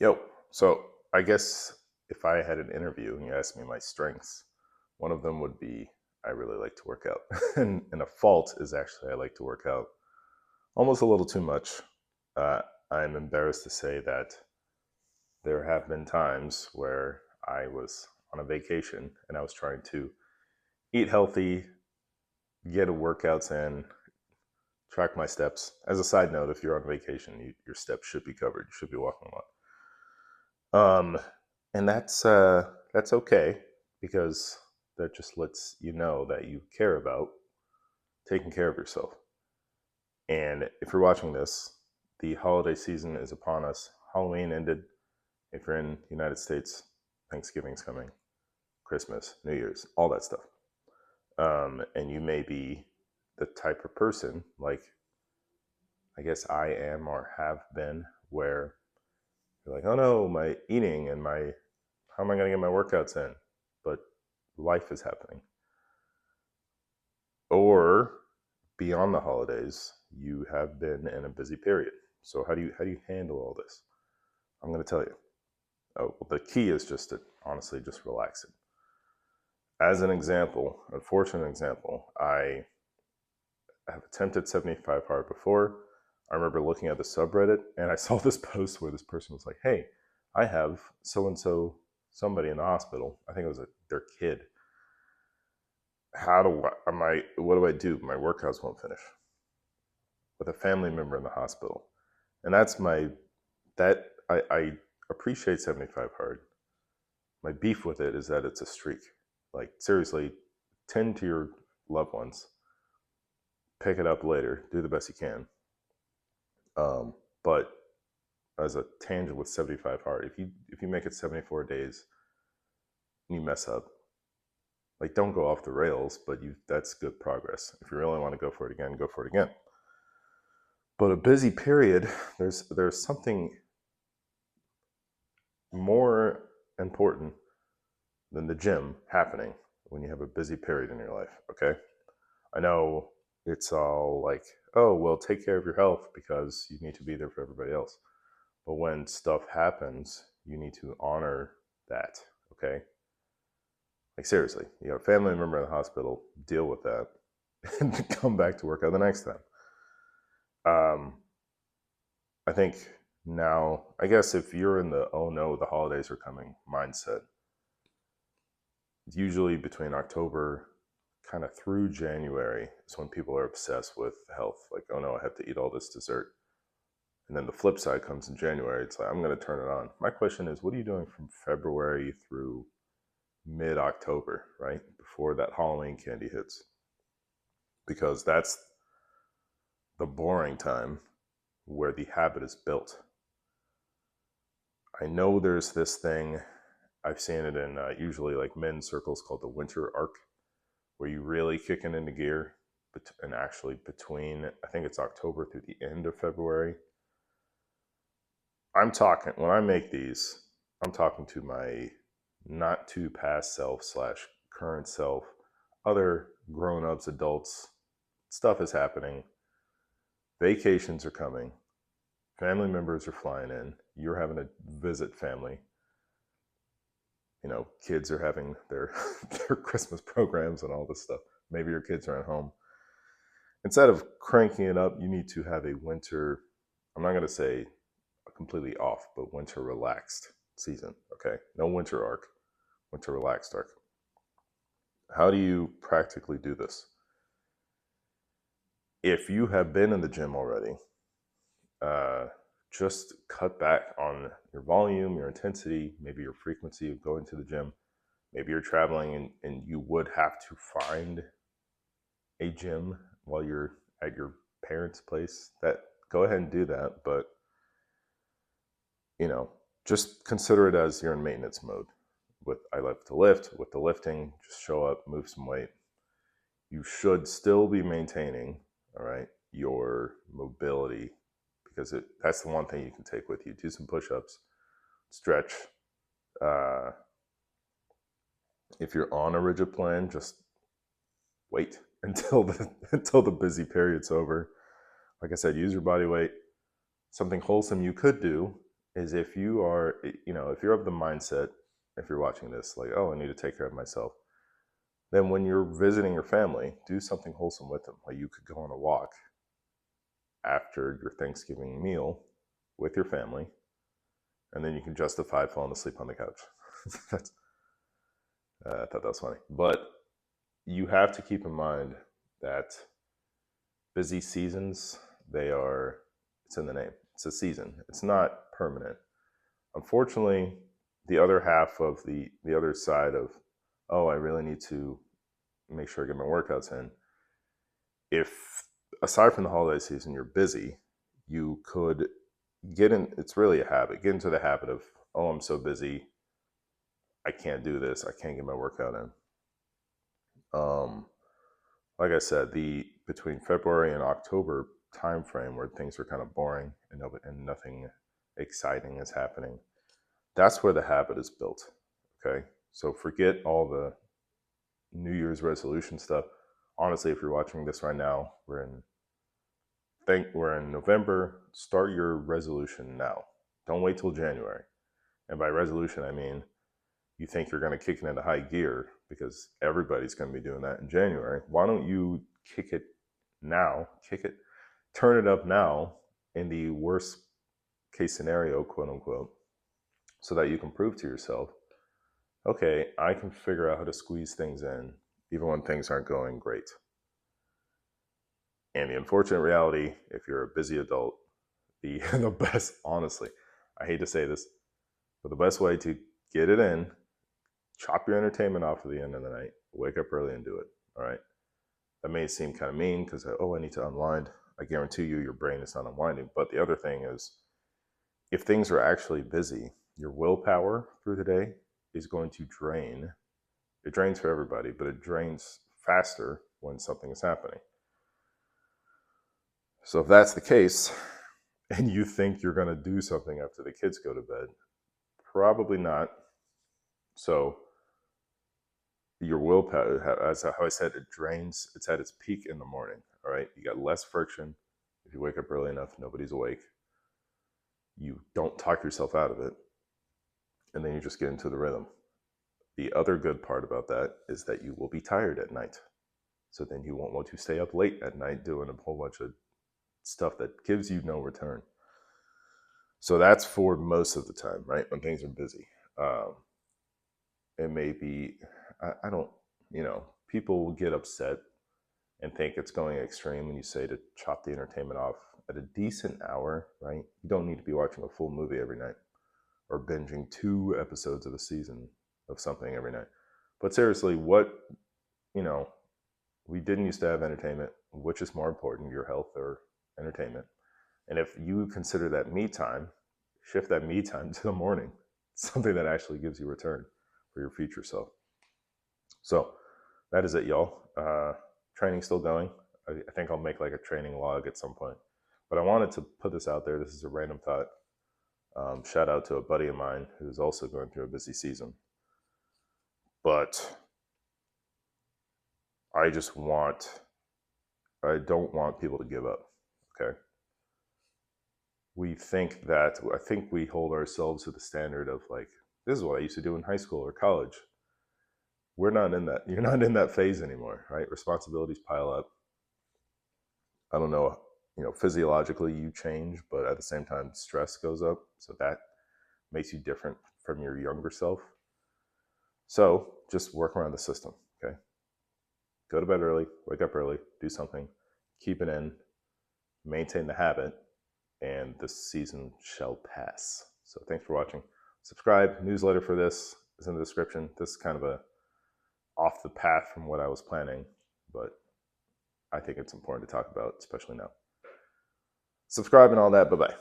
Yo, so I guess if I had an interview and you asked me my strengths, one of them would be I really like to work out. And a fault is actually I like to work out almost a little too much. Uh, I'm embarrassed to say that there have been times where I was on a vacation and I was trying to eat healthy, get a workouts in, track my steps. As a side note, if you're on vacation, your steps should be covered. You should be walking a lot. And that's okay because that just lets you know that you care about taking care of yourself. And if you're watching this, the holiday season is upon us. Halloween ended. If you're in the United States, Thanksgiving's coming, Christmas, New Year's, all that stuff. And you may be the type of person, like I guess I am or have been, where you're like, oh no, my eating and my how am I going to get my workouts in? But life is happening. Or beyond the holidays, you have been in a busy period. So how do you handle all this? I'm going to tell you. Oh, well, the key is just to honestly just relax it. As an example, unfortunate example, I have attempted 75 hard before. I remember looking at the subreddit and I saw this post where this person was like, "Hey, I have so and so somebody in the hospital. I think it was their kid. What do I do? My workouts won't finish with a family member in the hospital." And I appreciate 75 hard. My beef with it is that it's a streak. Like seriously, tend to your loved ones, pick it up later, do the best you can. But as a tangent with 75 hard, if you make it 74 days and you mess up, like don't go off the rails, but that's good progress. If you really want to go for it again, go for it again. But a busy period, there's something more important than the gym happening when you have a busy period in your life. Okay, I know it's all like, oh well, take care of your health because you need to be there for everybody else. But when stuff happens, you need to honor that. Okay, like seriously, you have a family member in the hospital, deal with that, and come back to work out the next time. Um, I think now, I guess if you're in the oh no, the holidays are coming mindset, usually between October kind of through January is when people are obsessed with health. Like, oh no, I have to eat all this dessert. And then the flip side comes in January. It's like, I'm going to turn it on. My question is, what are you doing from February through mid October, right? Before that Halloween candy hits? Because that's the boring time where the habit is built. I know there's this thing, I've seen it in usually like men's circles called the winter arc, where you really kick it into gear, and actually between I think it's October through the end of February. I'm talking when I make these, I'm talking to my not too past self slash current self, other grown ups, adults. Stuff is happening. Vacations are coming. Family members are flying in. You're having to visit family. Kids are having their their Christmas programs and all this stuff. Maybe your kids are at home. Instead of cranking it up, you need to have a winter, I'm not going to say completely off, but winter relaxed season. Okay. No winter arc, winter relaxed arc. How do you practically do this? If you have been in the gym already, uh, just cut back on your volume, your intensity, maybe your frequency of going to the gym. Maybe you're traveling and you would have to find a gym while you're at your parents' place. That go ahead and do that, but you know, just consider it as you're in maintenance mode. With I love to lift, with the lifting, just show up, move some weight. You should still be maintaining, all right, your mobility because that's the one thing you can take with you. Do some push-ups, stretch. Uh, if you're on a rigid plan, just wait until the busy period's over. Like I said, use your body weight. Something wholesome you could do is if you are, if you're of the mindset, if you're watching this, like, oh, I need to take care of myself, then when you're visiting your family, do something wholesome with them. Like you could go on a walk after your Thanksgiving meal with your family, and then you can justify falling asleep on the couch. That's, I thought that was funny. But you have to keep in mind that busy seasons, it's in the name. It's a season. It's not permanent. Unfortunately, the other half of the other side of, oh, I really need to make sure I get my workouts in. If aside from the holiday season, you're busy, you could it's really a habit. Get into the habit of, oh, I'm so busy, I can't do this. I can't get my workout in. Like I said, between February and October timeframe where things are kind of boring and nothing exciting is happening, that's where the habit is built. Okay, so forget all the New Year's resolution stuff. Honestly, if you're watching this right now, we're in November. Start your resolution now. Don't wait till January. And by resolution, I mean you think you're going to kick it into high gear because everybody's going to be doing that in January. Why don't you kick it now? Turn it up now in the worst case scenario, quote unquote, so that you can prove to yourself, okay, I can figure out how to squeeze things in even when things aren't going great. And the unfortunate reality, if you're a busy adult, the best, honestly, I hate to say this, but the best way to get it in, chop your entertainment off at the end of the night, wake up early and do it. All right. That may seem kind of mean because, oh, I need to unwind. I guarantee you your brain is not unwinding. But the other thing is, if things are actually busy, your willpower through the day is going to drain. It drains for everybody, but it drains faster when something is happening. So if that's the case, and you think you're going to do something after the kids go to bed, probably not. So your willpower, as how I said, it drains. It's at its peak in the morning. All right, you got less friction. If you wake up early enough, nobody's awake. You don't talk yourself out of it, and then you just get into the rhythm. The other good part about that is that you will be tired at night. So then you won't want to stay up late at night doing a whole bunch of stuff that gives you no return. So that's for most of the time, right? When things are busy. It may be, I don't, people will get upset and think it's going extreme when you say to chop the entertainment off at a decent hour, right? You don't need to be watching a full movie every night or binging 2 episodes of a season of something every night. But seriously, we didn't used to have entertainment. Which is more important, your health or entertainment? And if you consider that me time, shift that me time to the morning, something that actually gives you return for your future self. So that is it, y'all. Training's still going. I think I'll make like a training log at some point. But I wanted to put this out there. This is a random thought. Shout out to a buddy of mine who's also going through a busy season. But I don't want people to give up, okay? I think we hold ourselves to the standard of like, this is what I used to do in high school or college. We're not in that. You're not in that phase anymore, right? Responsibilities pile up. I don't know, physiologically you change, but at the same time, stress goes up. So that makes you different from your younger self. So just work around the system, okay? Go to bed early, wake up early, do something, keep it in, maintain the habit, and this season shall pass. So thanks for watching. Subscribe. Newsletter for this is in the description. This is kind of a off the path from what I was planning, but I think it's important to talk about, especially now. Subscribe and all that. Bye-bye.